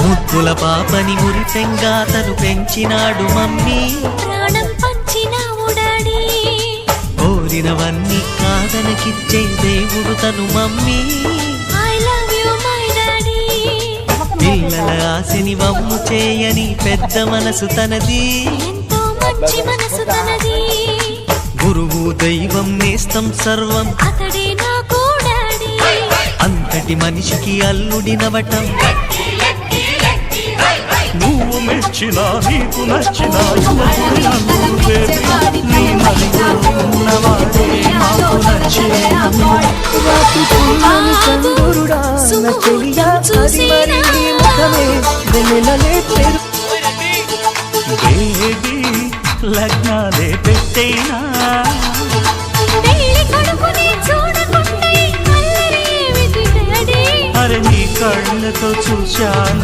ముద్దుల పాపని మురిపెంగా తను పెంచినాడు మమ్మీ, ప్రాణం పంచినావు డాడీ, కోరినవన్నీ కాదనకిచ్చే దేవుడు తను mummy. I love you my daddy. పిల్లల ఆశని వమ్ము చేయని పెద్ద మనసు తనది, ఎంతో మంచి మనసు తనది, గురువు దైవం నేస్తం సర్వం అతడే నాకు డాడీ. అంతటి మనిషికి అల్లుడినవటం, నువ్వు మెచ్చినా నీకు నచ్చినా నీ నలుగురు ఉన్నవాడే మాకు నచ్చే. బేబీ లగ్నాలే పెట్టేనా, అరే నీ కళ్ళతో చూశాను